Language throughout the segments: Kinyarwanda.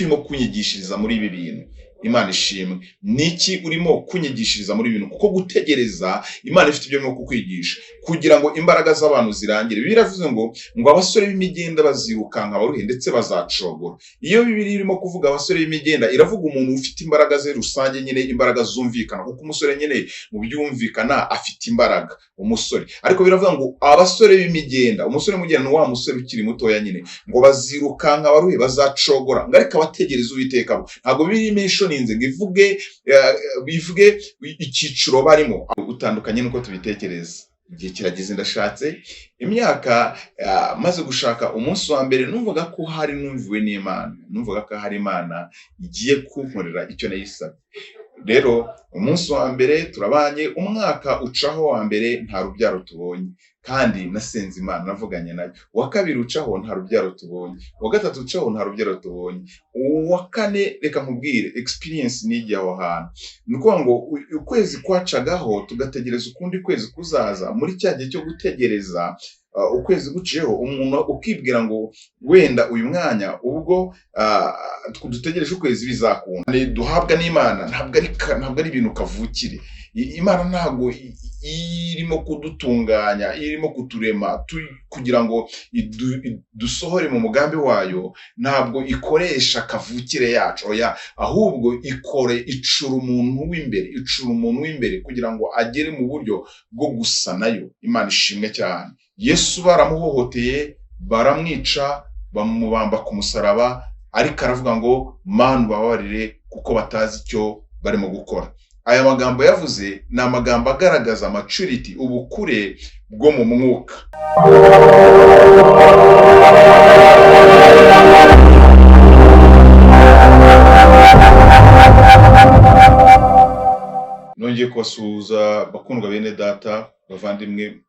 urimo kunyigishiriza muri ibi bintu? Imana ishimwe. Niki urimo kunyigishiriza muri ibintu? Kuko gutegereza Imana ifite ibyo irimo kukwigisha kugira ngo imbaraga z'abantu zirangire. Bibiliya iravuze ngo abasore b'imigenda bazirukanka baruhe ndetse bazacogora. Iyo Bibiliya irimo kuvuga abasore b'imigenda, iravuga umuntu ufite imbaraga ze rusange, nyine imbaraga zumvikana, kuko umusore nyine mu byumvikana afite imbaraga, umusore. Ariko biravuga ngo abasore b'imigenda, umusore w'imigenda ni wa musore ukiri mutoya nyine, ngo bazirukanka baruhe bazacogora, ngo ariko abategereza Uwiteka bo. Ntabwo biri mentioninze ngo bivuge icyiciro barimo, utandukanye nuko tubitekereza. Igihe kirageze ndashatse, imyaka maze gushaka, umunsi wa mbere numvaga ko hari numviwe n'Imana, numvaga ko hari Imana igiye kunkorera icyo nayisabye. Rero umunsi wa mbere turabanye, umwaka ucaho wa mbere nta rubyaro tubonye, kandi nasenze Imana, navuganye nayo. Uwa kabiri ucaho nta rubyaro tubonye, uwa gatatu ucaho nta rubyaro tubonye, uwa kane reka nkubwire experience nijya aho hantu. Ni ukuvuga ngo ukwezi kwacagaho tugategereza ukundi kwezi kuzaza. Muri cya gihe cyo gutegereza, ukwezi guciyeho, umuntu ukibwira ngo wenda uyu mwanya ubwo dutegereje ukwezi bizakunda. Duhabwa n'Imana ntabwo ari ibintu kavukire. Imana ntabwo irimo kudutunganya, irimo kuturema kugira ngo dusohore mu mugambi wayo. Ntabwo ikoresha kavukire yacu, oya, ahubwo icura umuntu w'imbere kugira ngo agere mu buryo bwo gusa nayo. Imana ishimwe cyane. Yesu baramuhohoteye, baramwica, bamubamba ku musaraba, ariko aravuga ngo Mana ubabarire kuko batazi icyo barimo gukora. Aya magambo yavuze ni amagambo agaragaza maturity, ubukure bwo mu mwuka. Nongeye kubasuhuza bakundwa bene data, bavandimwe.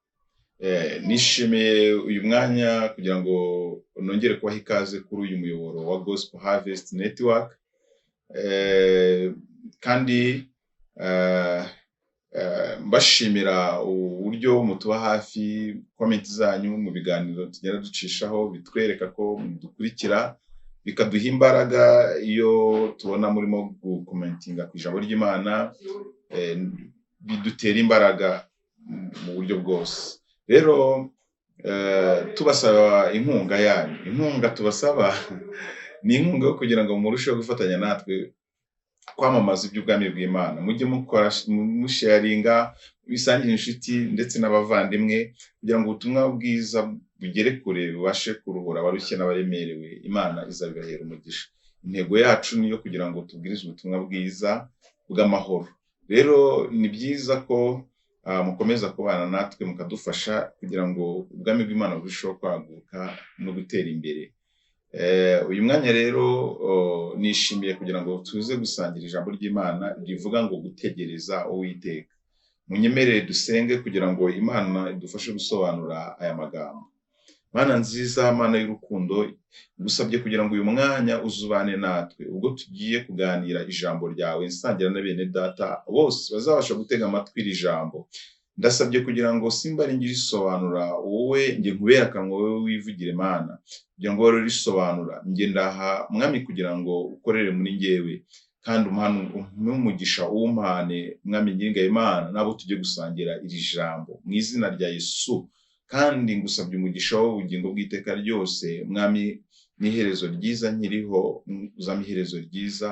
Nishimiye uyu mwanya kugira ngo nongere kubaha ikaze kuri uyu muyoboro wa Gospel Harvest Network. Kandi mbashimira uburyo mutuba hafi, comment zanyu mu biganiro tugenda ducishaho bitwereka ko dukurikira, bikaduha imbaraga iyo tubona murimo gukomentinga ku ijambo ry'Imana, bidutera imbaraga mu buryo bwose. Rero tubasaba inkunga yanyu. Inkunga tubasaba ni inkunga yo kugira ngo murusheho gufatanya natwe kwamamaza iby'ubwami bw'Imana. Mujye mukora musharinga, bisangira inshuti ndetse n'abavandimwe, kugira ngo ubutumwa bwiza bugere kure, bubashe kuruhura abarushye n'abaremerewe. Imana izabibahera umugisha. Intego yacu niyo kugira ngo tubwirize ubutumwa bwiza bw'amahoro. Rero ni byiza ko mukomeza kubana natwe, mukadufasha kugira ngo ubwami bw'Imana burusheho kwaguka no gutera imbere. Uyu mwanya rero nishimiye kugira ngo tuze gusangira ijambo ry'Imana rivuga ngo gutegereza Uwiteka. Munyemerere dusenge kugira ngo Imana idufashe gusobanura aya magambo. Mana nziza, Mana y'urukundo, gusabye kugira ngo uyu mwanya uzubane natwe ubwo tugiye kuganira ijambo ryawe, nsangira na bene data bose bazabasha gutega amatwi iri jambo. Ndasabye kugira ngo simba ringira isobanura, wowe nge nkubera akanwa, wowe wivugire Mana, kugira ngo wari risobanura. Nge ndaha Mwami kugira ngo ukorere muri ngewe, kandi umugisha uwumpane Mwami nyiringa Imana, nabo tujye gusangira iri jambo mu izina rya Yesu. Kandi ngusabye umugisha w'ubugingo bw'iteka ryose Mwami, n'iherezo ryiza nkiriho, uzampa iherezo ryiza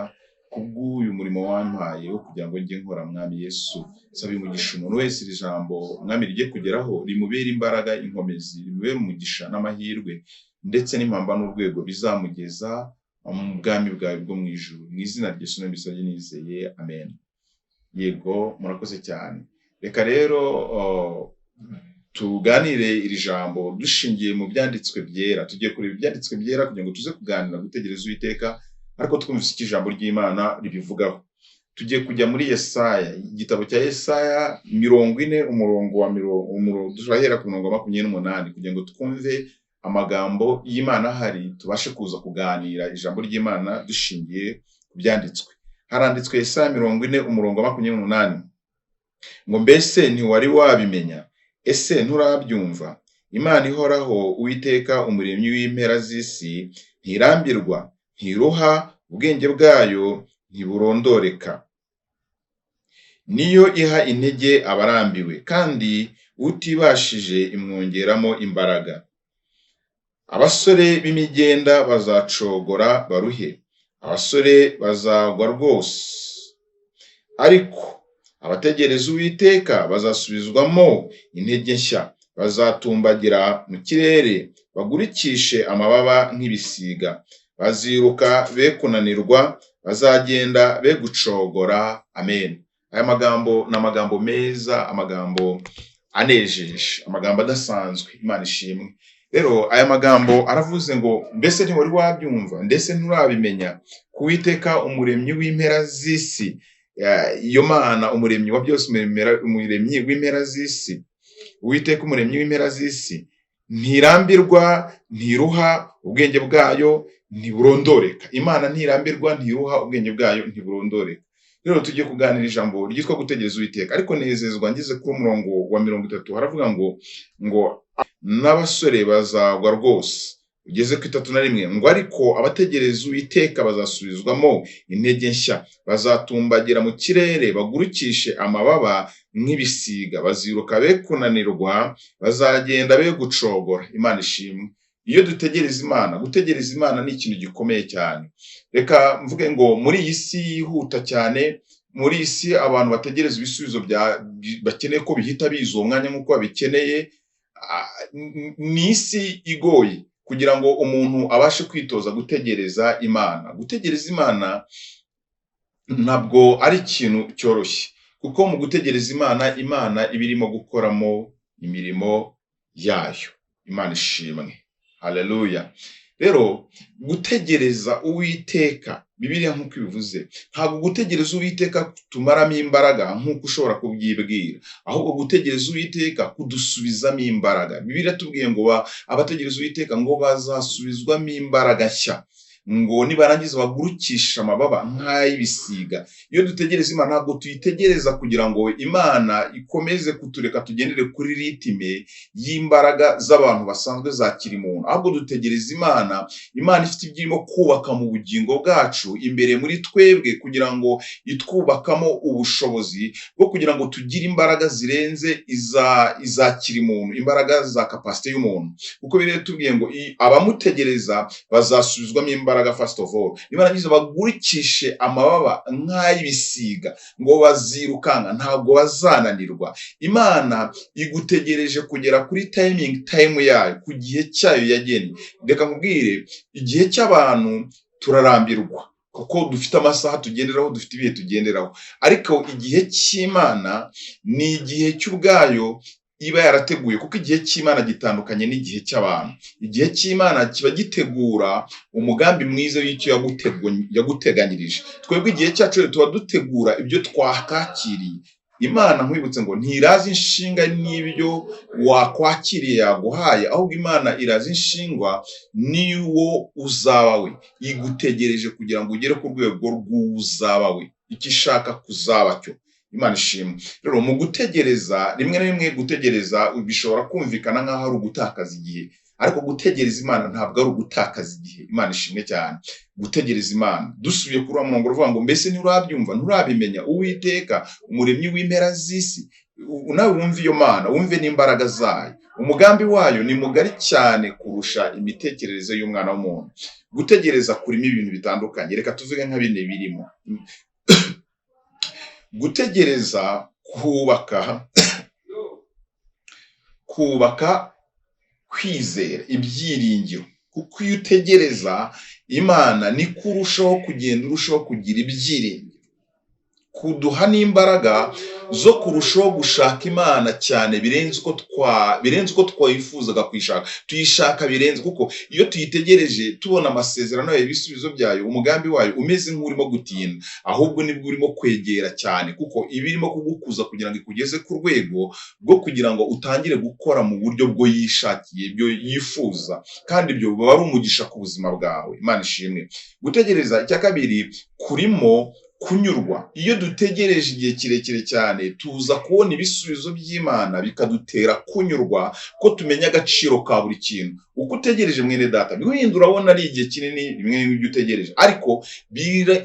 kubw'uyu murimo wampaye wo kugira ngo njye nkora. Mwami Yesu, saba umugisha umuntu wese iri jambo Mwami rijye kugeraho, rimubere imbaraga, inkomezi, rimubere umugisha n'amahirwe ndetse n'impamba n'urwego bizamugeza mu bwami bwawe bwo mu ijuru. Mu izina rya Yesu nabisabye nizeye, amen. Yego, murakoze cyane. Reka rero tuganire iri jambo dushingiye mu byanditswe byera. Tugiye kureba ibyanditswe byera kugira ngo tuze kuganira gutegereza Uwiteka, ariko twumvise iki ijambo ry'Imana ribivugaho. Tugiye kujya muri Yesaya, igitabo cya Yesaya 40 umurongo turahera ku murongo wa 28 kugira ngo twumve amagambo y'Imana hari, tubashe kuza kuganira ijambo ry'Imana dushingiye ku byanditswe. Haranditswe Yesaya 40 umurongo wa 28 ngo mbese ntiwari wabimenya? Ese nturabyumva? Imana ihoraho, Uwiteka umuremyi w'impera z'isi, ntirambirwa, ntiruha, ubwenge bwayo ntiburondoreka. Niyo iha intege abarambiwe, kandi utibashije imwongeramo imbaraga. Abasore b'imigenda bazacogora baruhe, abasore bazagwa rwose. Ariko abategereza Uwiteka bazasubizwamo intege nshya, bazatumbagira mu kirere, bagurikishe amababa nk'ibisiga. Baziruka be kunanirwa, bazagenda be gucogora. Amen. Aya magambo ni amagambo meza, amagambo anejeje, amagambo adasanzwe. Imana ishimwe. Rero aya magambo aravuze ngo mbese ntiwari wabyumva, ndetse nturabimenya ku Uwiteka umuremyi w'impera z'isi, iyo Mana umuremyi wa byose, umuremyi w'impera z'isi, Uwiteka umuremyi w'impera z'isi ntirambirwa, ntiruha, ubwenge bwayo ntiburondoreka. Imana ntirambirwa, ntiruha, ubwenge bwayo ntiburondoreka. Rero tugiye kuganira ijambo ryitwa gutegereza Uwiteka, ariko nezezwa ngeze ku murongo wa 30 haravuga ngo n'abasore bazagwa rwose. Ugeze ku 31 ngo ariko abategereza Uwiteka bazasubizwamo intege nshya, bazatumbagira mu kirere, bagurukishe amababa nk'ibisiga. Baziruka be kunanirwa, bazagenda be gucogora. Imana ishimwe. Iyo dutegereza Imana, gutegereza Imana ni ikintu gikomeye cyane. Reka mvuge ngo muri iyi si yihuta cyane, muri iyi si abantu bategereza ibisubizo bakeneye ko bihita biza uwo mwanya nk'uko babikeneye, ni isi igoye kugira ngo umuntu abashe kwitoza gutegereza Imana. Gutegereza Imana ntabwo ari ikintu cyoroshye, kuko mu gutegereza Imana, Imana iba irimo gukoramo imirimo yayo. Imana ishimwe. Haleluya. Rero gutegereza Uwiteka, Bibiliya nk'uko ibivuze, ntabwo gutegereza Uwiteka tumaramo imbaraga nk'uko ushobora kubyibwira, ahubwo gutegereza Uwiteka kudusubizamo imbaraga. Bibiliya tubwiye ngo abategereza Uwiteka ngo bazasubizwamo imbaraga nshya, ngo nibarangiza bagurukisha amababa nk'ay'ibisiga. Iyo dutegereza Imana ntabwo tuyitegereza kugira ngo Imana ikomeze kutureka tugendere kuri ritime y'imbaraga z'abantu basanzwe za kirimuntu, ahubwo dutegereza Imana. Imana ifite ibyirimo kubaka mu bugingo bwacu imbere muri twebwe, kugira ngo itwubakamo ubushobozi bwo kugira ngo tugire imbaraga zirenze iza kirimuntu, imbaraga za kapasite y'umuntu. Kuko Bibiliya tubwiye ngo abamutegereza bazasubizwamo imbaraga. First of all, nibarangiza bagurikishe amababa nk'ay'ibisiga, ngo bazirukanga ntabwo bazananirwa. Imana igutegereje kugera kuri time yayo, ku gihe cyayo yagennye. Reka nkubwire, igihe cy'abantu turarambirwa kuko dufite amasaha tugenderaho, dufite ibihe tugenderaho, ariko igihe cy'Imana ni igihe cy'ubwayo iba yarateguye, kuko igihe cy'Imana gitandukanye n'igihe cy'abantu. Igihe cy'Imana kiba gitegura umugambi mwiza w'icyo yaguteganyirije. Twebwe igihe cyacu tuba dutegura ibyo twakakiriye. Imana nkwibutse ngo ntirazi inshinga n'ibyo wakwakiriye yaguhaye, ahubwo Imana irazi inshingwa niwo uzaba we. Igutegereje kugira ngo ugere ku rwego rw'uzaba we, icyo ishaka kuzaba cyo. Imana ishimwe. Rero mu gutegereza, rimwe na rimwe gutegereza bishobora kumvikana nk'aho ari ugutakaza igihe, ariko gutegereza Imana ntabwo ari ugutakaza igihe. Imana ishimwe cyane. Gutegereza Imana, dusubiye kuri uwo murongo uvuga ngo mbese nturabyumva, nturabimenya Uwiteka umuremyi w'impera z'isi. Nawe wumve iyo Mana, wumve n'imbaraga zayo. Umugambi wayo ni mugari cyane kurusha imitekerereze y'umwana w'umuntu. Gutegereza kurimo ibintu bitandukanye. Reka tuvuge nka bine birimo. Gutegereza kubaka kwizera, ibyiringiro. Kuko iyo utegereza Imana niko urushaho kugenda urushaho kugira ibyiringiro, kuduha n'imbaraga zo kurushaho gushaka Imana cyane birenze uko twayifuzaga kwishaka. Tuyishaka birenze, kuko iyo tuyitegereje tubona amasezerano yayo, ibisubizo byayo, umugambi wayo umeze nk'urimo gutinda, ahubwo nibwo urimo kwegera cyane, kuko iba irimo kugukuza kugira ngo ikugeze ku rwego rwo kugira ngo utangire gukora mu buryo bwo yishakiye, ibyo yifuza, kandi ibyo biba ari umugisha ku buzima bwawe. Imana ishimwe. Gutegereza icya kabiri kurimo kunyurwa. Iyo dutegereje igihe kirekire cyane tuza kubona ibisubizo by'Imana bikadutera kunyurwa, ko tumenya agaciro ka buri kintu. Uko utegereje mwene data bihinda urabona ari igihe kinini bimwe n'ibyo utegereje, ariko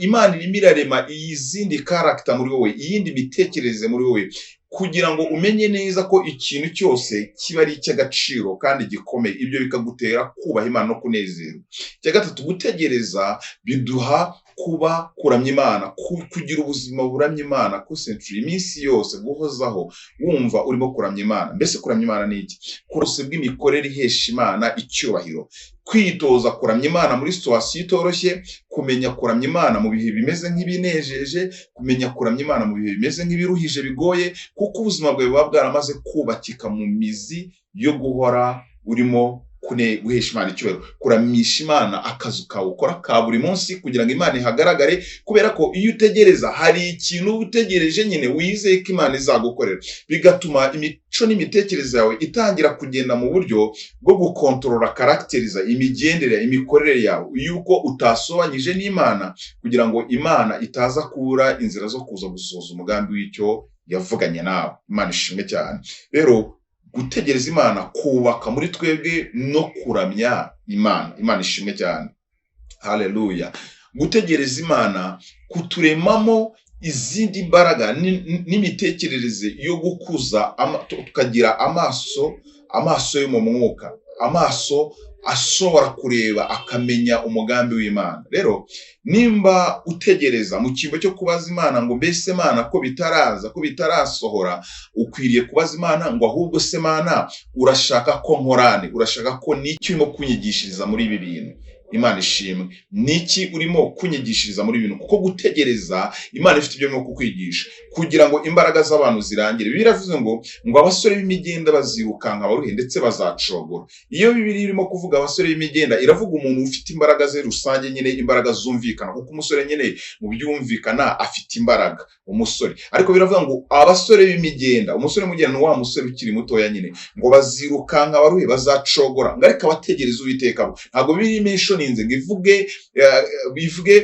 Imana irimo irarema izindi character muri wowe, iyindi mitekerereze muri wowe, kugira ngo umenye neza ko ikintu cyose kiba ari icy'agaciro kandi gikomeye. Ibyo bikagutera kubaha Imana no kunezerwa. Icya gatatu, gutegereza biduha kuramya Imana, kugira ubuzima buramya Imana, concentrate iminsi yose, guhozaho wumva urimo kuramya Imana. Mbese kuramya Imana ni iki? Kurose bw'imikorere ihesha Imana icyubahiro, kwitoza kuramya Imana muri situation itoroshye, kumenya kuramya Imana mu bihe bimeze nk'ibinejeje, kumenya kuramya Imana mu bihe bimeze nk'ibiruhije bigoye, kuko ubuzima bwawe buba bwaramaze kubakika mu mizi yo guhora urimo guhesha Imana icyubahiro, kuramisha Imana akazi kawe ukora ka buri munsi kugira ngo Imana ihagaragare. Kubera ko iyo utegereza hari ikintu utegereje nyine wizeye ko Imana izagukorera, bigatuma imico n'imitekerereze yawe itangira kugenda mu buryo bwo gukontorora karakteriza imigendere, imikorere yawe, yuko utasobanyije n'Imana, kugira ngo Imana itaza kubura inzira zo kuza gusohoza umugambi w'icyo yavuganye nawe. Imana ishimwe cyane. Rero gutegereza Imana kubaka muri twebwe no kuramya Imana. Imana ishimwe cyane. Haleluya. Gutegereza Imana kuturemamo izindi mbaraga n'imitekerereze yo gukuza, tukagira amaso yo mu mwuka, amaso ashobora kureba akamenya umugambi w'Imana. Rero nimba utegereza mu cyimbo cyo kubaza Imana ngo mbese Imana ko bitaraza, ko bitarasohora, ukwiriye kubaza Imana ngo ahubwo se Imana urashaka ko nkorane, urashaka ko n'iki urimo kunyigishiriza muri ibi bintu. Imana ishimwe. Niki urimo kunyigishiriza muri ibintu? Kuko gutegereza Imana ifite ibyo irimo kukwigisha kugira ngo imbaraga z'abantu zirangire. Biravuze ngo abasore b'imigenda bazirukanka baruhe ndetse bazacogora. Iyo Bibiliya irimo kuvuga abasore b'imigenda, iravuga umuntu ufite imbaraga ze rusange, nyine imbaraga zumvikana, kuko umusore nyine mu byumvikana afite imbaraga, umusore. Ariko biravuga ngo abasore b'imigenda, umusore mugenda wa musore ukiri mutoya nyine, ngo bazirukanka baruhe bazacogora, ngo ariko abategereza Uwiteka bo. Ntabwo birimo ninze bivuge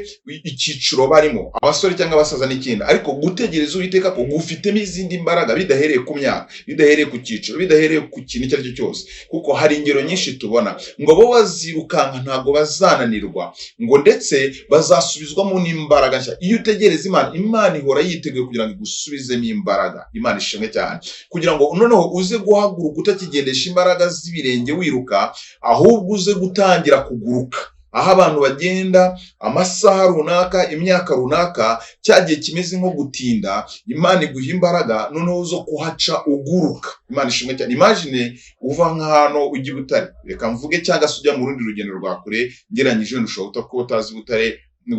icyiciro barimo, abasore cyangwa abasaza n'ikindi, ariko gutegereza Uwiteka ko gufitemo izindi mbaraga, bidahereye ku myaka, bidahereye ku cyiciro, bidahereye ku kintu icyo ari cyo cyose. Kuko hari ingero nyinshi tubona ngo bo bazirukanka ntabwo bazananirwa, ngo ndetse bazasubizwamo n'imbaraga nshya. Iyo utegereza Imana, Imana ihora yiteguye kugira ngo igusubizemo imbaraga. Imana ishimwe cyane. Kugira ngo noneho uze guhaguruka utakigendesha imbaraga z'ibirenge wiruka, ahubwo uze gutangira kuguruka. Aho abantu bagenda amasaha runaka, imyaka runaka, cyagiye kimeze nko gutinda, Imana iguha imbaraga noneho zo kuhaca uguruka. Imana ishimwe cyane. Imagine uva nk'ahantu ujya i Butare, reka mvuge, cyangwa se ujya mu rundi rugendo rwa kure, ngeranyije ntushobora kuba utazi Butare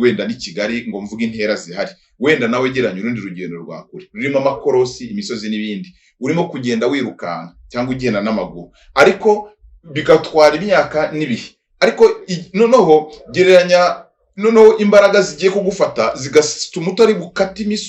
wenda ni Kigali, ngo mvuge intera zihari, wenda nawe geranya urundi rugendo rwa kure rurimo amakorosi, imisozi n'ibindi, urimo kugenda wirukanka cyangwa ugenda n'amaguru, ariko bigatwara imyaka n'ibihe. Ariko noneho gereranya, noneho imbaraga zigiye kugufata zigatuma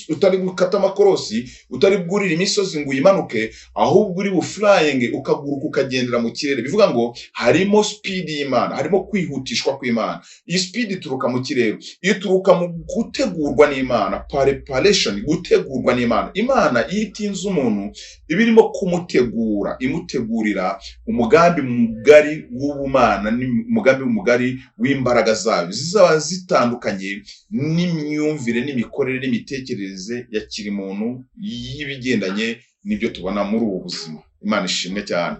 utari gukata amakorosi, utari bwurira imisozi ngo uyimanuke, ahubwo uri buflying, ukaguruka ukagendera mu kirere. Bivuga ngo harimo speed y'Imana, harimo kwihutishwa kw'Imana. Iyi speed ituruka mu kirere, iyo ituruka mu gutegurwa n'Imana, preparation, gutegurwa n'Imana. Imana iyo itinze umuntu iba irimo kumutegura, imutegurira umugambi mugari w'ubumana, umugambi mugari w'imbaraga zayo zizaba zitandukanye n'imyumvire n'imikorere n'imitekerereze ya kiri muntu y'ibigendanye n'ibyo tubona muri ubu buzima. Imana ishimwe cyane.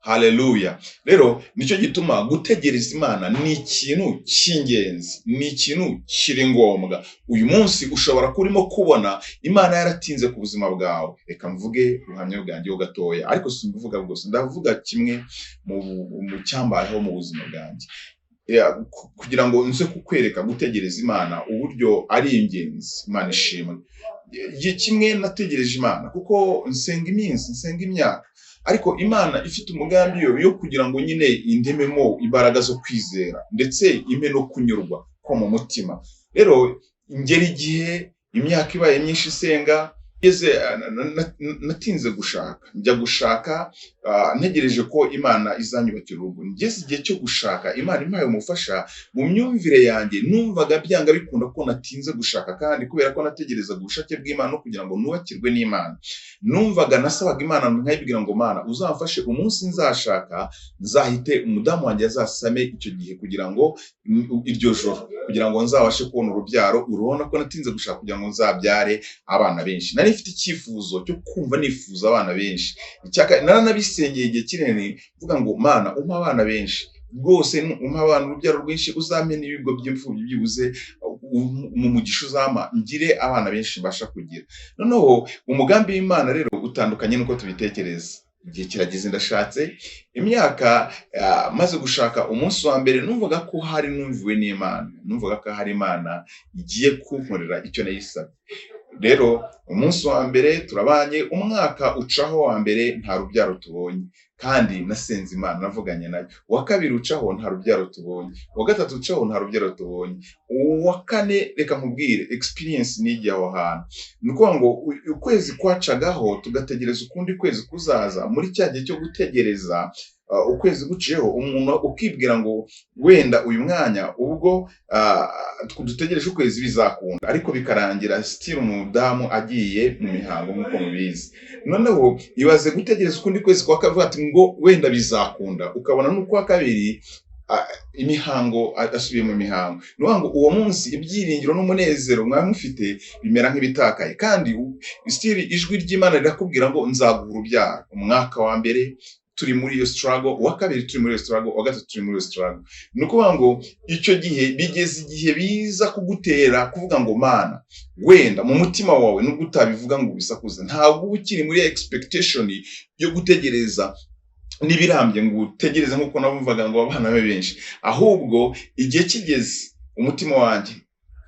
Haleluya. Rero nicyo gituma gutegereza Imana ni ikintu cy'ingenzi, ni ikintu kiri ngombwa. Uyu munsi ushobora kurimo kubona Imana yaratinze ku buzima bwawe. Reka mvuge ubuhamya bwanjye ho gatoya, ariko simvuga bwose, ndavuga kimwe mu cyambayeho mu buzima bwanjye, kugira ngo nze kukwereka gutegereza Imana uburyo ari ingenzi. Imana ishimwe. Igihe kimwe nategereje Imana kuko nsenga iminsi, nsenga imyaka, ariko Imana ifite umugambi yo kugira ngo nyine indememo imbaraga zo kwizera, ndetse impe no kunyurwa ko mu mutima. Rero ngera igihe imyaka ibaye myinshi isenga, natinze gushaka, njya gushaka ntegereje ko Imana izanyubakira urugo. Ngeze igihe cyo gushaka, Imana impaye umufasha, mu myumvire yanjye numvaga byanga bikunda ko natinze gushaka, kandi kubera ko nategerezaga ubushake bw'Imana no kugira ngo nubakirwe n'Imana, numvaga nasabaga Imana nkayibwira ngo Mana uzamfashe umunsi nzashaka, nzahite umudamu wanjye azasame icyo gihe, kugira ngo iryo joro, kugira ngo nzabashe kubona urubyaro. Urabona ko natinze gushaka kugira ngo nzabyare abana benshi. Nari mfite icyifuzo cyo kumva nifuza abana benshi, naranabisengeye igihe kinini mvuga ngo Mana umpa abana benshi rwose, umpa abana urubyaro rwinshi, uzampe n'ibigo by'imfubyi byibuze mu mugisha uzampa ngire abana benshi mbasha kugira. Noneho umugambi w'Imana rero utandukanye nuko tubitekereza. Igihe kirageze ndashatse, imyaka maze gushaka, umunsi wa mbere numvaga ko hari numviwe n'Imana, numvaga ko hari Imana igiye kunkorera icyo nayisabye. Rero umunsi wa mbere turabanye, umwaka ucaho wa mbere nta rubyaro tubonye, kandi nasenze Imana navuganye nayo. Uwa kabiri ucaho nta rubyaro tubonye, uwa gatatu ucaho nta rubyaro tubonye, uwa kane reka nkubwire experience nigiye aho hantu. Ni ukuvuga ngo ukwezi kwacagaho tugategereza ukundi kwezi kuzaza. Muri cya gihe cyo gutegereza ukwezi guciyeho, umuntu ukibwira ngo wenda uyu mwanya ubwo dutegereje ukwezi bizakunda, ariko bikarangira still umudamu agiye mu mihango nk'uko mubizi. Noneho ibaze gutegereza ukundi kwezi kwa kavuga ati ngo wenda bizakunda, ukabona n'ukwa kabiri imihango asubiye mu mihango. Nuvuga ngo uwo munsi ibyiringiro n'umunezero mwari mufite bimera nk'ibitakaye, kandi still ijwi ry'Imana rirakubwira ngo nzaguha urubyaro. Umwaka wa mbere turi muri iyo struggle, uwa kabiri turi muri iyo struggle, uwa gatatu turi muri iyo struggle. Ni ukuvuga ngo icyo gihe bigeze igihe biza kugutera kuvuga ngo Mana wenda mu mutima wawe nubwo utabivuga ngo bisakuze, ntabwo uba ukiri muri expectation yo gutegereza n'ibirambye ngo utegereze nk'uko nabumvaga ngo abana be benshi, ahubwo igihe kigeze umutima wanjye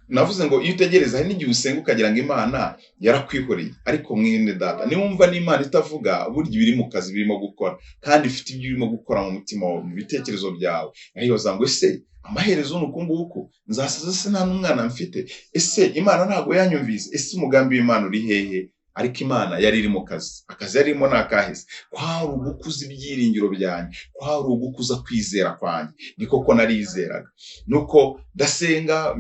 navuze ngo iyo utegereza hari n'igihe usenga ukagira ngo Imana yarakwihoreye. Ariko mwene data, niwumva n'Imana itavuga, burya ibiri mu kazi birimo gukora, kandi ifite ibyo irimo gukora mu mutima wawe, mu bitekerezo byawe. Ariyoza ngo ese amaherezo nuko nguko nzasaza, se nta n'umwana mfite, ese Imana ntago yanyumvise, ese umugambi w'Imana uri hehe? Ariko Imana yari iri mu kazi, akazi yarimo nakahise, kwari ugukuza ibyiringiro byanjye, kwari ugukuza kwizera kwanjye. Ni koko narizeraga, nuko ndasenga,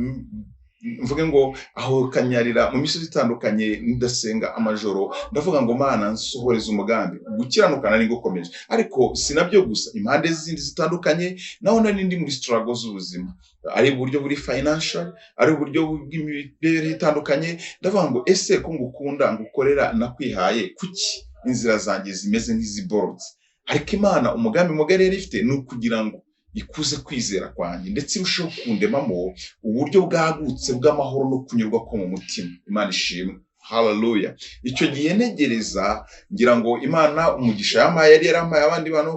mvuge ngo aho kanyarira mu misozi itandukanye, ndasenga amajoro, ndavuga ngo Mana nsohoreza umugambi, gukiranuka nari gukomeje. Ariko sinabyo gusa, impande zindi zitandukanye naho nari ndi muri struggle z'ubuzima, ari uburyo buri financial, ari uburyo bw'imibereho itandukanye. Ndavuga ngo ese ko ngukunda ngukorera nakwihaye, kuki inzira zanjye zimeze nk'iziborotse? Ariko Imana umugambi mugari yari ifite ni ukugira ngo ikuze kwizera kwanjye, ndetse irusheho kundemamo uburyo bwagutse bw'amahoro no kunyurwa ko mu mutima. Imana ishimwe, haleluya. Icyo gihe ntegereza, ngira ngo Imana umugisha yampaye yari yarampaye abandi bantu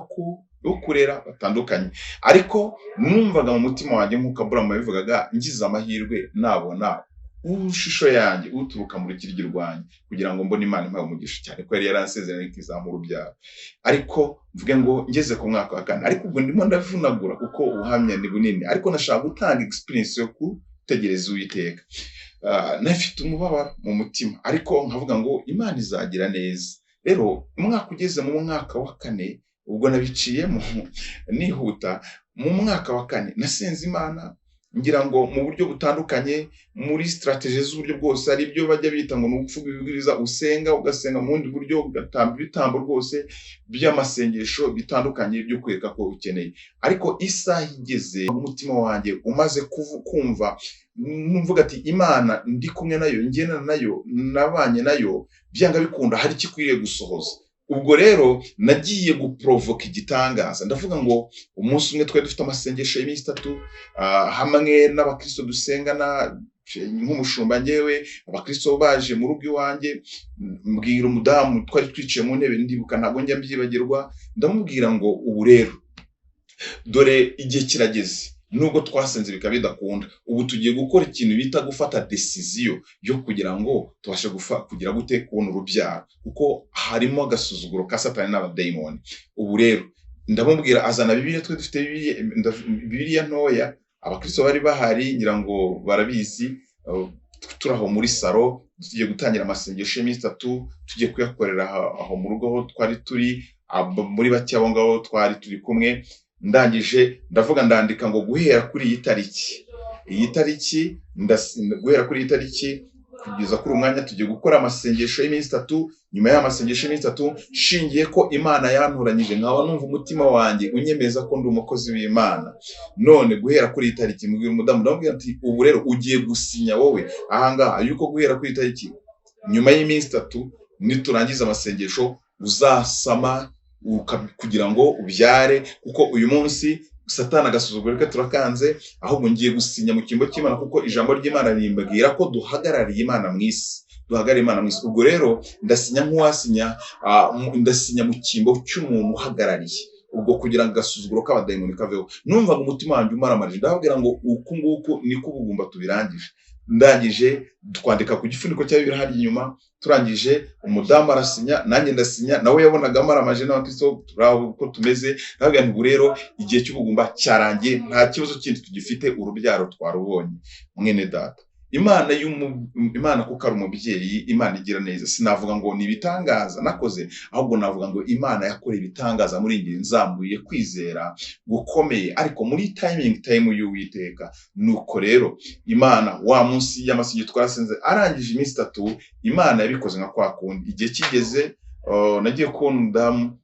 bo kurera batandukanye, ariko numvaga mu mutima wanjye nk'uko Aburahamu yabivugaga, ngize amahirwe nabona ushusho yanjye uturuka mu rukiryi rwanjye, kugira ngo mbone Imana impaye umugisha, cyane ko yari yaransezeranye ko izampa urubyaro. Ariko mvuge ngo ngeze ku mwaka wa kane, ariko ubwo ndimo ndavunagura kuko ubuhamya ni bunini, ariko nashaka gutanga experience yo kutegereza Uwiteka. Nafite umubabaro mu mutima, ariko nkavuga ngo Imana izagira neza. Rero umwaka ugeze mu mwaka wa kane, ubwo nabiciyemo nihuta. Mu mwaka wa kane nasenze Imana, ngira ngo mu buryo butandukanye, muri strategies z'uburyo bwose. Ari byo bajya bita ngo n'upfuga ibibwiriza, usenga ugasenga mu bundi buryo, ugatamba ibitambo rwose by'amasengesho bitandukanye byo kwereka ko ukeneye. Ariko isaha igeze, umutima wanjye umaze kumva, numvuga ati Imana ndi kumwe nayo, ngendana nayo, nabanye nayo, byanga bikunda hari ikikwiriye gusohoza. Ubwo rero nagiye guprovoka igitangaza. Ndavuga ngo umunsi umwe twari dufite amasengesho y'iminsi 3, hamwe n'abakristo dusengana nk'umushumba njyewe, abakristo baje mu rugo iwanjye, mbwira umudamu twari twiciye mu ntebe, ndibuka ntabwo njya mbyibagirwa, ndamubwira ngo ubu rero dore igihe kirageze, nubwo twasenze bikaba bidakunda, ubu tugiye gukora ikintu bita gufata decision yo kugira ngo tubashe kugira gute kubona urubyaro, kuko harimo agasuzuguro ka Satani n'abadayimoni. Ubu rero ndamubwira azana Bibiliya, twe dufite Bibiliya ntoya, abakristo bari bahari ngira ngo barabizi, turaho muri salo tugiye gutangira amasengesho y'iminsi 3 tugiye kuyakorera aho mu rugo aho twari turi muri bake abo ngabo twari turi kumwe. Ndangije ndavuga ndandika ngo guhera kuri iyi tariki guhera kuri iyi tariki kugeza kuri umwanya tugiye gukora amasengesho y'iminsi 3. Nyuma y'amasengesho y'iminsi 3 shingiye ko Imana yantoranyije nkaba numva umutima wanjye unyemeza ko ndi umukozi w'Imana. None guhera kuri iyi tariki mbwira umudamu ndamubwira ati ubu rero ugiye gusinya wowe ahangaha yuko guhera kuri iyi tariki nyuma y'iminsi 3 niturangiza amasengesho uzasama kugira ngo ubyare, kuko uyu munsi Satani agasuzuguro ke turakanze, ahubwo ngiye gusinya mu kimbo cy'Imana kuko ijambo ry'Imana rimbabwira ko duhagarariye Imana mu isi. Ubwo rero ndasinya nk'uwasinya, ndasinya mu kimbo cy'umuntu uhagarariye, ubwo kugira ngo agasuzuguro k'abadayimoni kaveho. Numvaga umutima wanjye umaramarije, ndababwira ngo uku nguku niko ubugumba tubirangije. Ndangije twandika ku gifuniko cya Bibiliya hari inyuma, turangije umudamu arasinya, nanjye ndasinya, nawe yabonaga amaramaje n'abakristo turaho ko tumeze. Ndababwira nti rero igihe cy'ubugumba cyarangiye, nta kibazo kindi tugifite, urubyaro twarubonye. Mwene data, Imana kuko ari umubyeyi, Imana igira neza. Sinavuga ngo ni ibitangaza nakoze, ahubwo navuga ngo Imana yakoreye ibitangaza muri njye, nzambuye kwizera gukomeye ariko muri time y'Uwiteka. Nuko rero Imana wa munsi y'amasengesho twarasenze arangije iminsi 3, Imana yabikoze nka kwa kundi. Igihe kigeze nagiye kubona umudamu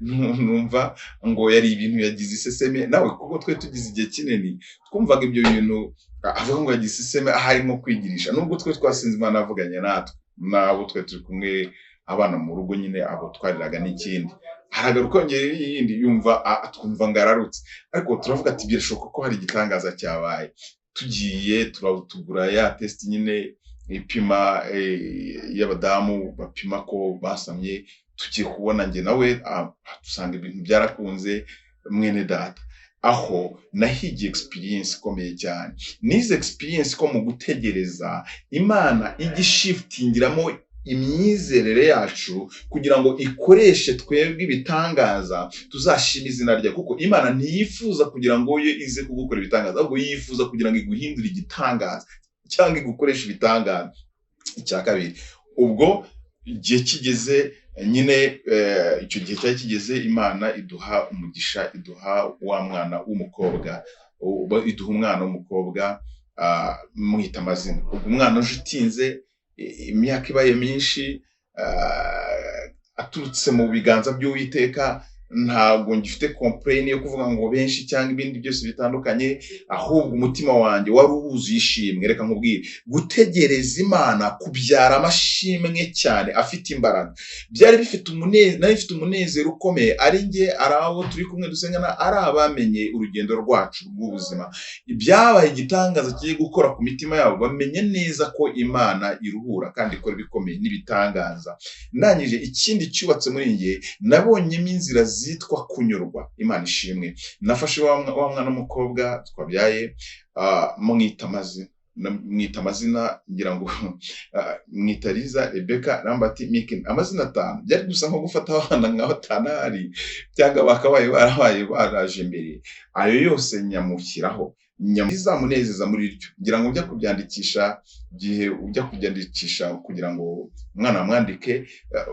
numva ngo yari ibintu yagize iseseme, nawe kuko twe tugize igihe kinini twumvaga ibyo bintu avuga ngo yagize iseseme harimo kwigirisha. Nubwo twe twasinze Imana avuganye natwe nabo twe turi kumwe abana mu rugo nyine abo twariraga n'ikindi, haragaruka kongera yindi yumva twumva ngararutse, ariko turavuga ati birashoboka ko hari igitangaza cyabaye. Tugiye turatugura ya test nyine ipima y'abadamu bapima ko basamye, tugiye kubona nge nawe dusanga ibintu byarakunze. Mwene data, aho nahigiye experience ikomeye cyane. Nize experience ko mu gutegereza Imana igishiftingiramo imyizerere yacu kugira ngo ikoreshe twebwe ibitangaza tuzashima izina rye, kuko Imana ntiyifuza kugira ngo yo ize kugukora ibitangaza, ahubwo yifuza kugira ngo iguhindure igitangaza cyangwa igukoresha ibitangaza. Icya kabiri, ubwo igihe kigeze nyine, icyo gihe cyari kigeze, Imana iduha umugisha, iduha wa mwana w'umukobwa, iduha umwana w'umukobwa, mwita amazina. Ubwo umwana uje utinze, imyaka ibaye myinshi, aturutse mu biganza by'Uwiteka. Ntabwo ngifite complain yo kuvuga ngo benshi cyangwa ibindi byose bitandukanye, ahubwo umutima wanjye wari uwuzuye ishimwe. Reka nkubwire, gutegereza Imana kubyara amashimwe cyane afite imbaraga. Byari bifite umunezero ukomeye, ari nge ari abo turi kumwe dusengana, ari abamenye urugendo rwacu rw'ubuzima. Byabaye igitangaza kigiye gukora ku mitima yabo, bamenye neza ko Imana iruhura kandi ikora ibikomeye n'ibitangaza. Ndangije ikindi cyubatse muri nge, nabonyemo inzira zitwa kunyurwa. Imana ishimwe. Nafashe wa mwana w'umukobwa twabyaye, mwita amazina ngira ngo mwita Liza, Rebecca, Lambert, Miken, amazina 5. Byari gusa nko gufata abana nka 5 cyangwa bakabaye barabaye baraje imbere. Ayo yose nyamushyiraho, nyamuzamunezeza muri ryo, ngira ngo ujya kubyandikisha, gihe ujya kubyandikisha kugira ngo umwana amwandike,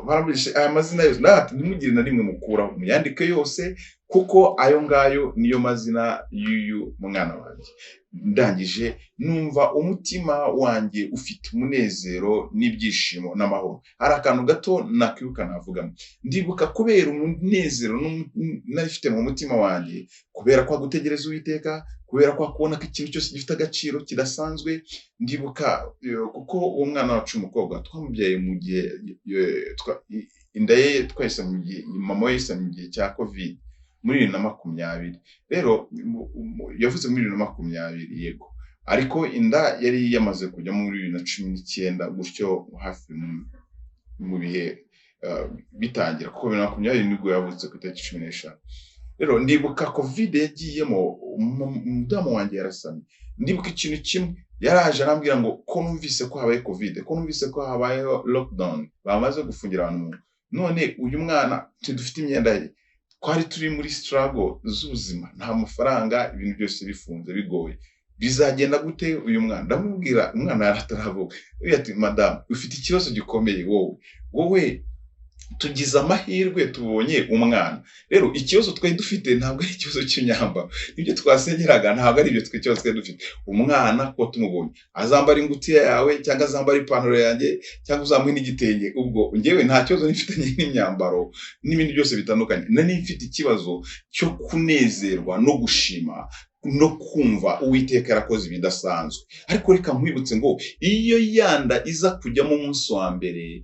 barabishe aya mazina yose nati nimugire na rimwe mukura muyandike yose, kuko ayo ngayo niyo mazina y'uyu mwana wanjye. Ndangije numva umutima wanjye ufite umunezero n'ibyishimo n'amahoro. Hari akantu gato nakwibuka navuga, ndibuka kubera umunezero narifite mu mutima wanjye, kubera kwa gutegereza Uwiteka, kubera kwa kubona ko ikintu cyose gifite agaciro kidasanzwe. Ndibuka kuko uwo mwana wacu umukobwa twamubyaye mu gihe inda ye twahise mu gihe mama we yise mu gihe cya COVID muri 2020. Rero yavuze muri 2020 yego, ariko inda yari yamaze kujya muri 2019 gutyo hafi mu bihe bitangira, kuko 2020 nibwo yavutse ku itariki 15. Rero ndibuka COVID yagiyemo, umudamu wanjye yarasamye. Ndibuka ikintu kimwe, yaraje arambwira ngo ko numvise ko habaye COVID, ko numvise ko habaye lockdown, bamaze gufungira abantu. None uyu mwana tudufite imyenda ye, twari turi muri struggle z'ubuzima, nta mafaranga, ibintu byose bifunze bigoye. bizagenda gute uyu mwana? Ndamubwira, umwana yarataravuga, ati madamu ufite ikibazo gikomeye, wowe tugize amahirwe tubonye umwana. Rero ikibazo twari dufite ntabwo ari ikibazo cy'imyambaro, ibyo twasengeraga ntabwo ari ibyo ikibazo twari dufite. Umwana ko tumubonye azambara ingutiya yawe cyangwa azambara ipantaro yanjye cyangwa uzamuhe n'igitenge, ubwo njyewe nta kibazo nifitanye n'imyambaro n'ibindi byose bitandukanye. Nari mfite ikibazo cyo kunezerwa no gushima no kumva Uwiteka yarakoze ibidasanzwe. Ariko reka nkwibutse ngo iyo yanda iza kujyamo umunsi wa mbere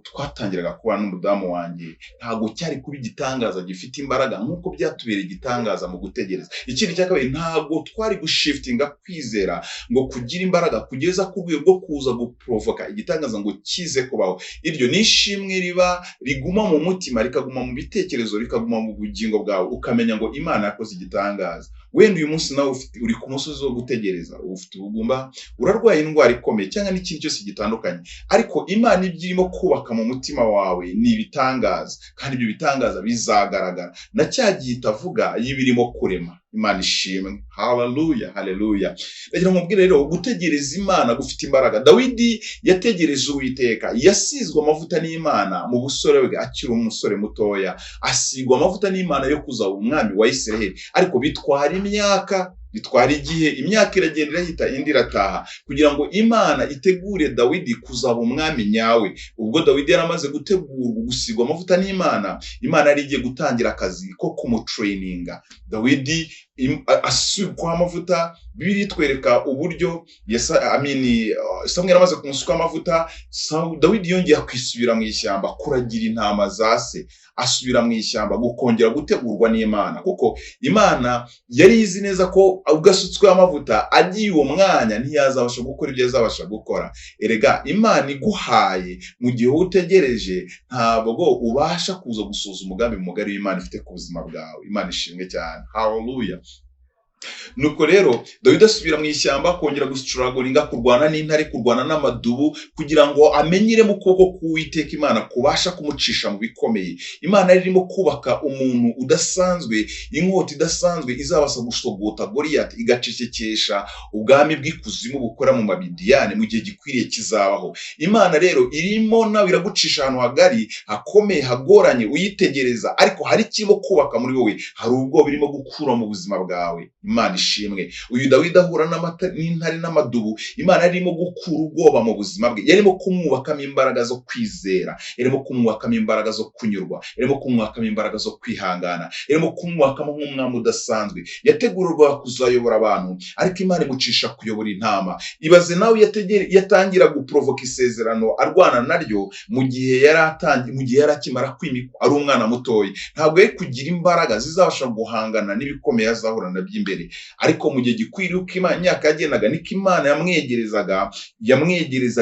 twatangiraga kubana n'umudamu wanjye, ntabwo cyari kuba igitangaza gifite imbaraga nk'uko byatubereye igitangaza mu gutegereza. Ikindi cya kabiri, ntabwo twari gushiftinga kwizera ngo kugira imbaraga kugeza ku rwego rwo kuza guprovoka igitangaza ngo kize kubaho. Iryo ni ishimwe riba riguma mu mutima, rikaguma mu bitekerezo, rikaguma mu bugingo bwawe, ukamenya ngo Imana yakoze igitangaza. Wenda uyu munsi nawe uri ku musozi wo gutegereza, ufite ubugumba, urarwaye indwara ikomeye cyangwa n'ikindi cyose gitandukanye, ariko Imana ibyo irimo kubaka mu mutima wawe ni ibitangaza, kandi ibyo bitangaza bizagaragara na cya gihe itavuga y'ibirimo kurema. Imana ishimwe, haleluya haleluya. Ndagira nkubwire rero, gutegereza Imana gufite imbaraga. Dawidi yategereje Uwiteka, yasizwe amavuta n'Imana mu busore bwe akiri umusore mutoya, asigwa amavuta n'Imana yo kuzaba umwami wa Isiraheli. Ariko bitwara imyaka, bitwara igihe, imyaka iragenda irahita indi irataha kugira ngo Imana itegure Dawidi kuzaba umwami nyawe. Ubwo Dawidi yaramaze gutegurwa gusigwa amavuta n'Imana, Imana yari igiye gutangira akazi ko kumutraininga. Dawidi asukwa amavuta, Bibiliya itwereka uburyo Samweli amaze kumusuka amavuta, Dawidi yongeye kwisubira mu ishyamba kuragira intama za se, asubira mu ishyamba gukongera gutegurwa n'Imana, kuko Imana yari izi neza ko ugasutswe amavuta agiye uwo mwanya ntiyazabasha gukora ibyo yazabasha gukora. Erega Imana iguhaye mu gihe utegereje, ntabwo ubasha kuza gusoza umugambi mugari w'Imana ifite ku buzima bwawe. Imana ishimwe cyane, haleluya. Nuko rero Dawidi asubira mu ishyamba kongera gustruglinga, kurwana n'intare, kurwana n'amadubu, kugira ngo amenyere mu kuboko k'Uwiteka Imana kubasha kumucisha mu bikomeye. Imana irimo kubaka umuntu udasanzwe, inkota idasanzwe izabasha gusogota Goliyati, igacecekesha ubwami bw'ikuzimu bukora mu Mabidiyani mu gihe gikwiriye kizabaho. Imana rero irimo nawe iragucisha ahantu hagari hakomeye hagoranye, uyitegereza, ariko hari kirimo kubaka muri wowe, hari ubwo birimo gukura mu buzima bwawe. Imana ishimwe. Uyu Dawidi ahura n'intare n'amadubu, Imana yarimo gukura ubwoba mu buzima bwe, yarimo kumwubakamo imbaraga zo kwizera, yarimo kumwubakamo imbaraga zo kunyurwa, yarimo kumwubakamo imbaraga zo kwihangana, yarimo kumwubakamo nk'umwami udasanzwe. Yategurwa kuzayobora abantu, ariko Imana imucisha kuyobora intama. Ibaze nawe yatangira guprovoka isezerano arwana naryo mu gihe yari akimara kwimikwa, ari umwana mutoya. Ntabwo yari kugira imbaraga zizabasha guhangana n'ibikomeye azahura nabyo imbere, ariko mu gihe gikwiriye uko imyaka yagendaga niko Imana yamwegerezaga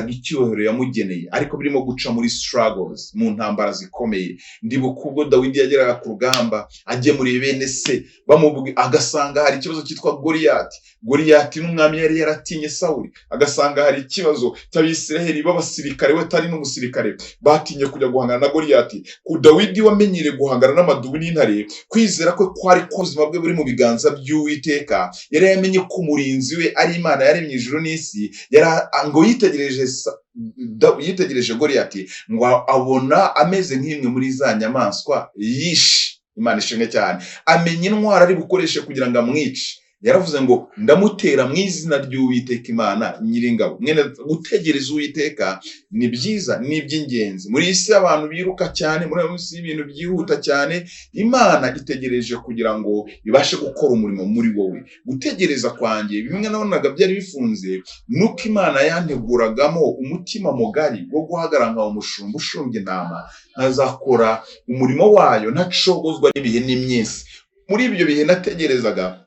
icyubahiro yamugeneye, ariko birimo guca muri struggles, mu ntambara zikomeye. Ndibuka ubwo Dawidi yageraga ku rugamba agemuriye bene se, agasanga hari ikibazo cyitwa Goliyati n'umwami yari yaratinye Sawuli, agasanga hari ikibazo cy'Abisiraheli b'abasirikare, we atari n'umusirikare, batinye kujya guhangana na Goliyati. Ku Dawidi wamenyereye guhangana n'amadubu n'intare, kwizera kwe kwari ko ubuzima bwe buri mu biganza by'Uwiteka. Yari yamenye ko umurinzi we ari Imana yaremye ijuru n'isi. Ngo yitegereje Goliyati, ngo abona ameze nk'imwe muri za nyamaswa yishe. Imana ishimwe cyane. Amenya intwaro ari bukoreshe kugira ngo amwice. Yaravuze ngo ndamutera mu izina ry'Uwiteka Imana Nyiringabo. Mwene gutegereza Uwiteka ni byiza, ni iby'ingenzi. Muri isi abantu biruka cyane, muri isi ibintu byihuta cyane, Imana itegereje kugira ngo ibashe gukora umurimo muri wowe. Gutegereza kwanjye bimwe nabonaga byari bifunze, nuko Imana yanteguragamo umutima mugari wo guhagarara nka umushumba ushumbye intama, nkazakora umurimo wayo ntacogozwa n'ibihe n'imyisi. Muri ibyo bihe nategerezaga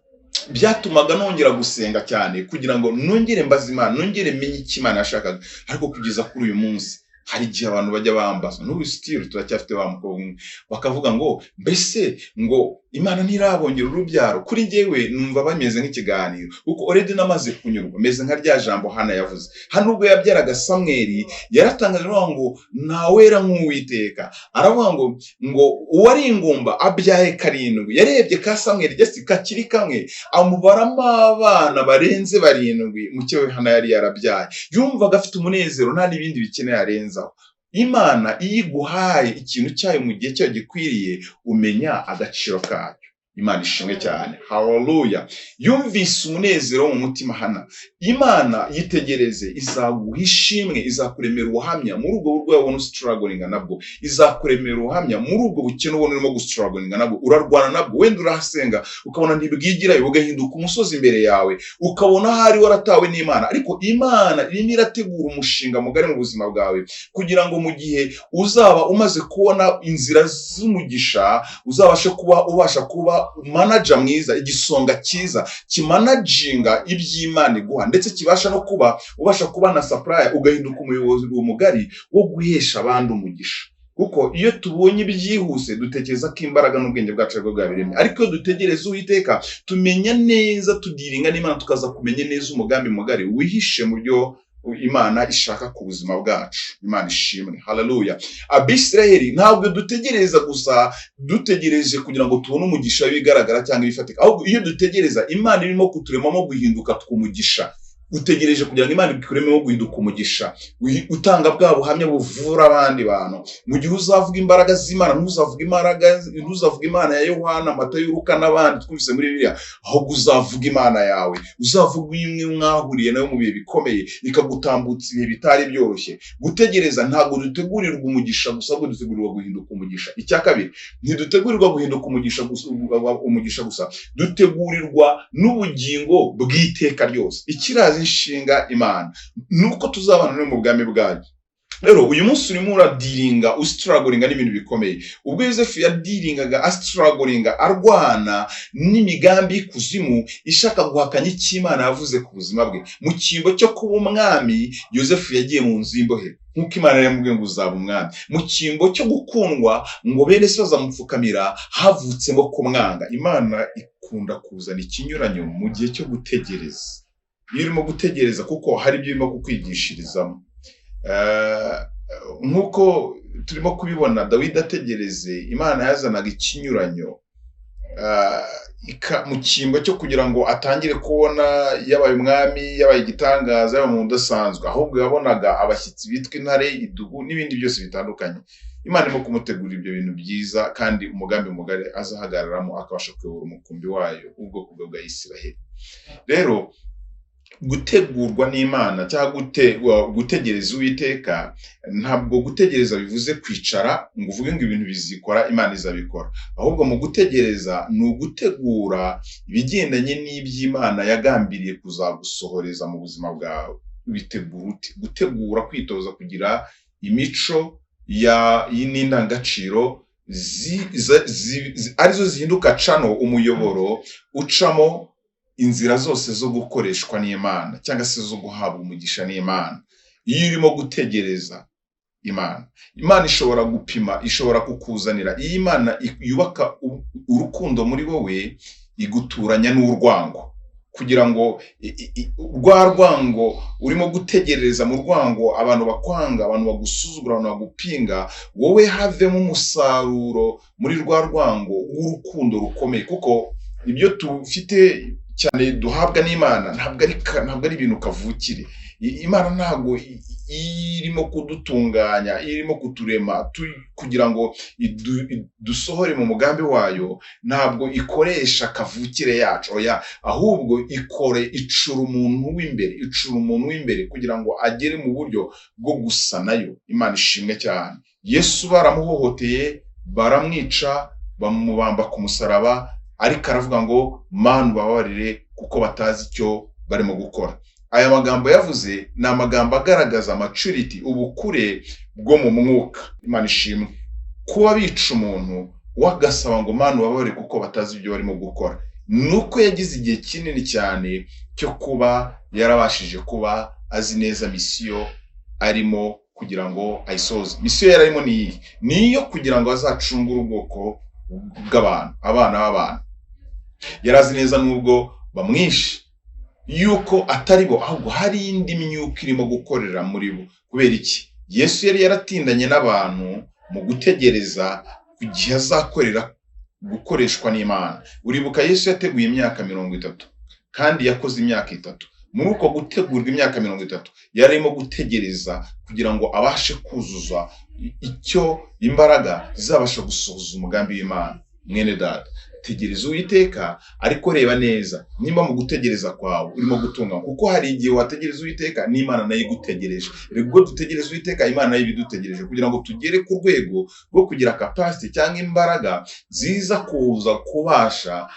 byatumaga nongera gusenga cyane kugira ngo nongere mbaze Imana, nongere menye icyo Imana yashakaga. Ariko kugeza kuri uyu munsi hari igihe abantu bajya bambaza n'ubu still turacyafite wa mukobwa umwe bakavuga ngo mbese ngo Imana ntirabongera urubyaro. Kuri njyewe numva bameze nk'ikiganiro kuko already namaze kunyurwa, meze nka rya jambo Hana yavuze. Hano ubwo yabyaraga Samweli yaratangaje ngo ntawera nk'Uwiteka, aravuga ngo uwari ingumba abyaye karindwi, yarebye ka Samweli gese kakiri kamwe amubaramo abana barenze barindwi mucyo Hana yari yarabyaye. Yumvaga afite umunezero nta n'ibindi bikeneye arenzaho. Imana iyo iguhaye ikintu cyayo mu gihe cyayo gikwiriye umenya agaciro kacyo. Imana ishimwe cyane, haleluya. Yumvise umunezero mu mutima Hana. Imana yitegereze, izaguha ishimwe, izakuremera ubuhamya muri ubwo burwayi ubona struggling nabwo, izakuremera ubuhamya muri ubwo bukene ubona urimo gustruggling nabwo, urarwana nabwo, wenda urahasenga ukabona ntibwigirayo, ugahinduka umusozi imbere yawe, ukabona hari waratawe n'Imana. Ariko Imana irimo irategura umushinga mugari mu buzima bwawe kugira ngo mu gihe uzaba umaze kubona inzira z'umugisha uzabashe ubasha kuba manager mwiza, igisonga cyiza kimanaginga iby'Imana iguha, ndetse kibasha no kuba ubasha kuba na supplier, ugahinduka umuyobozi mugari wo guhesha abandi umugisha. Kuko iyo tubonye ibyihuse dutekereza ko imbaraga n'ubwenge bwacu bwo bwabiremye, ariko iyo dutegereza Uwiteka tumenya neza, tudiringa n'Imana tukaza kumenya neza umugambi mugari wihishe mu byo Imana ishaka ku buzima bwacu. Imana ishimwe, haleluya. Abisiraheli ntabwo dutegereza gusa dutegereje kugira ngo tubone umugisha w'ibigaragara cyangwa ibifatika, ahubwo iyo dutegereza Imana irimo kuturemamo guhinduka tw'umugisha. Utegereje kugira ngo Imana ikurememo guhinduka umugisha, utanga bwa buhamya buvura abandi bantu. Mu gihe uzavuga imbaraga z'Imana, ntuzavuga Imana ya Yohana, Matayo, Luka n'abandi twumvise muri Bibiliya, ahubwo uzavuga Imana yawe, uzavuga imwe mwahuriye nayo mu bihe bikomeye ikagutambutsa ibihe bitari byoroshye. Gutegereza ntabwo dutegurirwa umugisha gusa, ahubwo dutegurirwa guhinduka umugisha. Icya kabiri, ntidutegurirwa guhinduka umugisha gusa, dutegurirwa n'ubugingo bw'iteka ryose. Ikirazi inshinga Imana nuko tuzabana no mu bwami bwayo. Rero uyu munsi urimo uradiringa, ustrugglinga n'ibintu bikomeye. Ubwo Yosefu yadiringaga, astrugglinga, arwana n'imigambi kuzimu ishaka guhakanya icyo Imana yavuze ku buzima bwe. Mu cyimbo cyo kuba umwami, Yosefu yagiye mu nzu y'imbohe nk'uko Imana yamubwiye ngo uzaba umwami. Mu cyimbo cyo gukundwa ngo bene se bazamupfukamira, havutsemo kumwanga. Imana ikunda kuzana ikinyuranyo mu gihe cyo gutegereza. Iyo urimo gutegereza kuko hari ibyo urimo kukwigishirizamo. Nk'uko turimo kubibona Dawidi ategereze, Imana yazanaga ikinyuranyo mu cyimbo cyo kugira ngo atangire kubona yabaye umwami, yabaye igitangaza, yabaye umuntu udasanzwe, ahubwo yabonaga abashyitsi bitwa intare, idubu n'ibindi byose bitandukanye. Imana irimo kumutegura ibyo bintu byiza, kandi umugambi mugari azahagararamo akabasha kuyobora umukumbi wayo, ubwoko bwa Isiraheli. Rero gutegurwa n'Imana cyangwa gutegereza Uwiteka, ntabwo gutegereza bivuze kwicara ngo uvuge ngo ibintu bizikora, Imana izabikora. Ahubwo mu gutegereza ni ugutegura ibigendanye n'iby'Imana yagambiriye kuzagusohoreza mu buzima bwawe. Gutegura, kwitoza kugira imico y'indangagaciro arizo zihinduka cano, umuyoboro ucamo inzira zose zo gukoreshwa n'Imana cyangwa se zo guhabwa umugisha n'Imana. Iyo urimo gutegereza Imana ishobora gupima, ishobora kukuzanira. Iyo Imana yubaka urukundo muri wowe, iguturanya n'urwango, kugira ngo rwa rwango urimo gutegereza, mu rwango abantu bakwanga, abantu bagusuzugura, abantu bagupinga, wowe havemo umusaruro muri rwa rwango w'urukundo rukomeye. Kuko ibyo tufite cyane duhabwa n'Imana ntabwo ari ibintu kavukire. Imana ntabwo irimo kudutunganya, irimo kuturema kugira ngo dusohore mu mugambi wayo. Ntabwo ikoresha kavukire yacu, oya, ahubwo icura umuntu w'imbere kugira ngo agere mu buryo bwo gusa nayo. Imana ishimwe cyane. Yesu baramuhohoteye, baramwica, bamubamba ku musaraba, ariko aravuga ngo Mana ubabarire kuko batazi icyo barimo gukora. Aya magambo yavuze ni amagambo agaragaza maturity, ubukure bwo mu mwuka. Imana ishimwe. Kuba bica umuntu wagasaba ngo Mana ubabarire kuko batazi ibyo barimo gukora, nuko yagize igihe kinini cyane cyo kuba yarabashije kuba azi neza misiyo arimo kugira ngo ayisoze. Misiyo yari arimo niyo kugira ngo azacungure ubwoko bw'abantu, abana b'abantu. Yarazi neza nubwo bamwishe yuko atari bo, ahubwo hari indi myuka irimo gukorera muri bo. Kubera iki? Yesu yari yaratindanye n'abantu mu gutegereza igihe azakorera gukoreshwa n'Imana. Uribuka Yesu yateguye imyaka 30 kandi yakoze imyaka 3. Muri uko gutegurwa imyaka 30 yarimo gutegereza kugira ngo abashe kuzuza icyo imbaraga zizabasha gusohoza umugambi w'Imana. Mwene data, tegereza Uwiteka, ariko reba neza nimba mu gutegereza kwawe urimo gutunga, kuko hari igihe wategereza Uwiteka n'Imana nayo igutegereje. Rego dutegereza Uwiteka, Imana nayo ibidutegereje kugira ngo tugere ku rwego rwo kugira capacity cyangwa imbaraga ziza kuza kubasha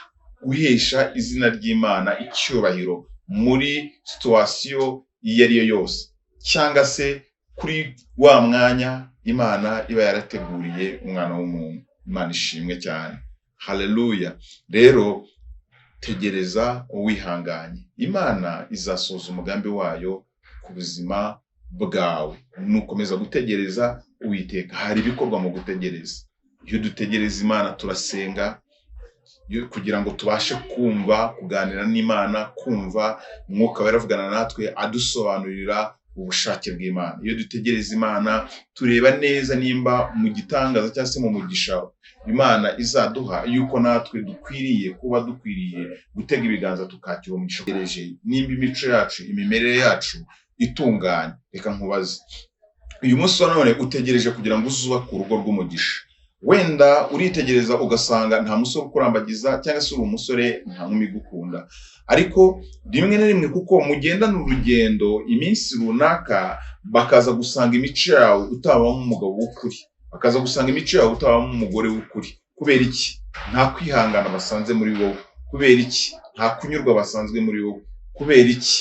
guhesha izina ry'Imana icyubahiro muri situation iyo ari yo yose, cyangwa se kuri wa mwanya Imana iba yarateguriye umwana w'umuntu. Imana ishimwe cyane. Haleluya. Rero tegereza uwihanganye, Imana izasoza umugambi wayo ku buzima bwawe. Nukomeza gutegereza Uwiteka, hari ibikorwa mu gutegereza. Iyo dutegereza Imana turasenga kugira ngo tubashe kumva, kuganira n'Imana, kumva Mwuka Wera avugana natwe adusobanurira ubushake bw'Imana. Iyo dutegereza Imana tureba neza nimba mu gitangaza cyangwa se mu mugisha Imana izaduha, yuko natwe dukwiriye gutega ibiganza tukakira umugisha. Nimba imico yacu, imimerere yacu itunganye. Reka nkubaze, uyu munsi wa none utegereje kugira ngo uzubake urugo rw'umugisha. Wenda uritegereza ugasanga nta musore ukurambagiza, cyangwa se uri umusore nta nkumi igukunda, ariko rimwe na rimwe kuko mugendana urugendo iminsi runaka, bakaza gusanga imico yawe utabamo umugabo w'ukuri, bakaza gusanga imico yawe utabamo umugore w'ukuri. Kubera iki? Nta kwihangana basanze muri wowe. Kubera iki? Nta kunyurwa basanzwe muri wowe. Kubera iki?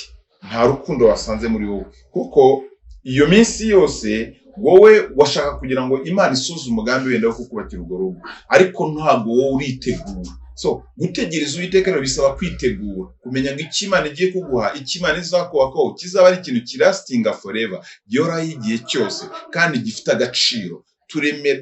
Nta rukundo basanze muri wowe. Kuko iyo minsi yose wowe washaka kugira ngo Imana isoze umugambi wenda wo kukubakira urwo rugo, ariko ntabwo wowe uritegura. So gutegereza Uwiteka rero bisaba kwitegura, kumenya ngo icyo Imana igiye kuguha, icyo Imana izakubakaho kizaba ari ikintu kirastinga forever, gihoraho igihe cyose kandi gifite agaciro.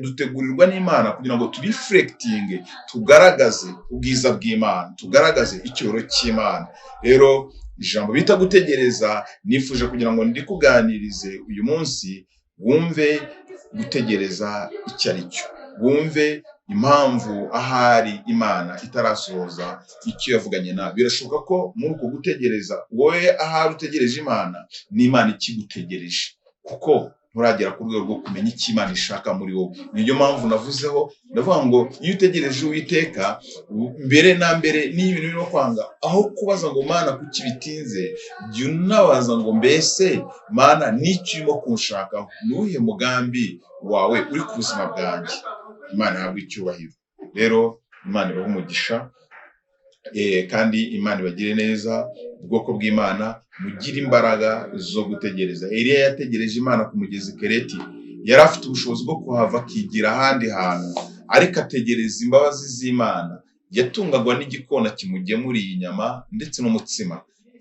Dutegurirwa n'Imana kugira ngo tureflectinge, tugaragaze ubwiza bw'Imana, tugaragaze icyoro cy'Imana. Rero ijambo bita gutegereza nifuje kugira ngo ndikuganirize uyu munsi, wumve gutegereza icyo ari cyo, wumve impamvu ahari Imana itarasohoza icyo yavuganye nawe. Birashoboka ko muri uko gutegereza wowe ahari utegereje Imana, n'Imana ikigutegereje, kuko nturagera ku rwego rwo kumenya icyo Imana ishaka muri wowe. Niyo mpamvu navuzeho, ndavuga ngo iyo utegereje Uwiteka, mbere na mbere n'ibintu birimo kwanga, aho kubaza ngo Mana kuki bitinze, jya unabaza ngo mbese Mana n'icyo urimo kunshakaho, nuhe mugambi wawe uri ku buzima bwanjye. Imana ihabwe icyubahiro. Rero Imana ibahe umugisha, kandi Imana ibagire neza. Ubwoko bw'Imana mugire imbaraga zo gutegereza. Eliya yategereje Imana ku mugezi Kereti, yari afite ubushobozi bwo kuhava akigira ahandi hantu, ariko ategereza imbabazi z'Imana. Yatungagwa n'igikona kimugemuriye inyama ndetse n'umutsima,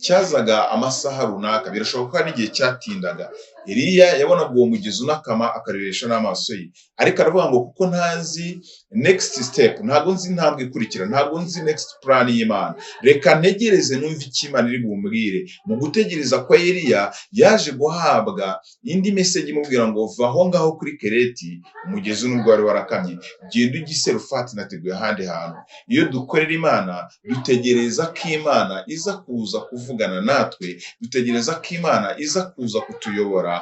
cyazaga amasaha runaka. Birashoboka ko hari igihe cyatindaga. Eliya yabonaga uwo mugezi unakama akarebesha n'amaso ye, ariko aravuga ngo kuko ntazi next step, ntabwo nzi intambwe ikurikira, ntabwo nzi next plan y'Imana, reka ntegereze numve icyo Imana iri bumbwire. Mu gutegereza kwa Eliya yaje guhabwa indi message imubwira ngo va aho ngaho kuri Kereti, umugezi n'ubwo wari warakamye, genda ujye i Serofati, nateguye ahandi hantu. Iyo dukorera Imana dutegereza ko Imana iza kuza kuvugana natwe, dutegereza ko Imana iza kuza kutuyobora,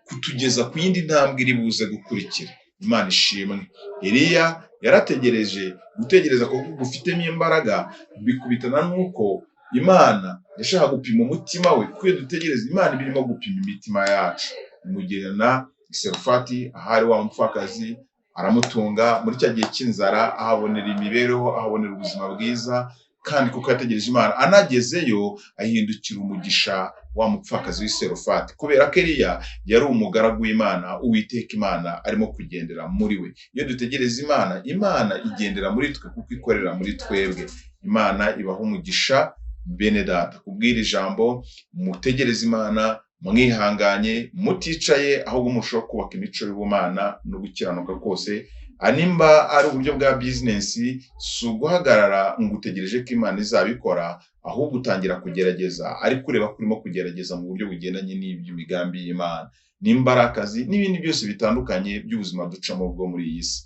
kutugeza ku yindi ntambwe iri buze gukurikira. Imana ishimwe. Eliya yarategereje. Gutegereza ko gufitemo imbaraga bikubitana nuko Imana yashaka gupima umutima we. Kuko dutegereza Imana birimo gupima imitima yacu. Imugirana i Serofati, ahari wa mupfakazi, aramutunga muri cya gihe cy'inzara, ahabonera imibereho, ahabonera ubuzima bwiza, kandi kuko yategereje Imana, anagezeyo ahindukira umugisha wa mupfakazi w'i Serofati. Kubera ko Eliya yari umugaragu w'Imana, Uwiteka Imana arimo kugendera muri we. Iyo dutegereza Imana, Imana igendera muri twe kuko ikorera muri twebwe. Imana ibaha umugisha bene data. Kubwira ijambo mutegereza Imana, mwihanganye muticaye ahubwo mushobora kubaka imico y'ubumana no gukiranuka kose. Animba ari uburyo bwa business, si uguhagarara ngo utegereje ko Imana izabikora, ahubwo utangira kugerageza ariko ureba ko urimo kugerageza mu buryo bugendanye n'iby'imigambi y'Imana. Nimba ari akazi n'ibindi byose bitandukanye by'ubuzima ducamo bwo muri iyi si,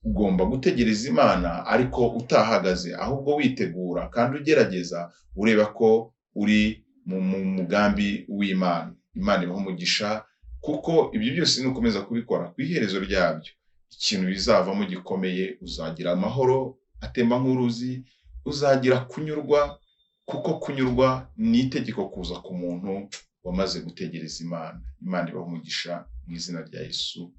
ugomba gutegereza Imana ariko utahagaze, ahubwo witegura kandi ugerageza ureba ko uri mu mugambi w'Imana. Imana ibaha umugisha, kuko ibyo byose nukomeza kubikora ku iherezo ryabyo ikintu bizavamo gikomeye. Uzagira amahoro atemba nk'uruzi, uzagira kunyurwa, kuko kunyurwa ni itegeko kuza ku muntu wamaze gutegereza Imana. Imana ibaha umugisha mu izina rya Yesu.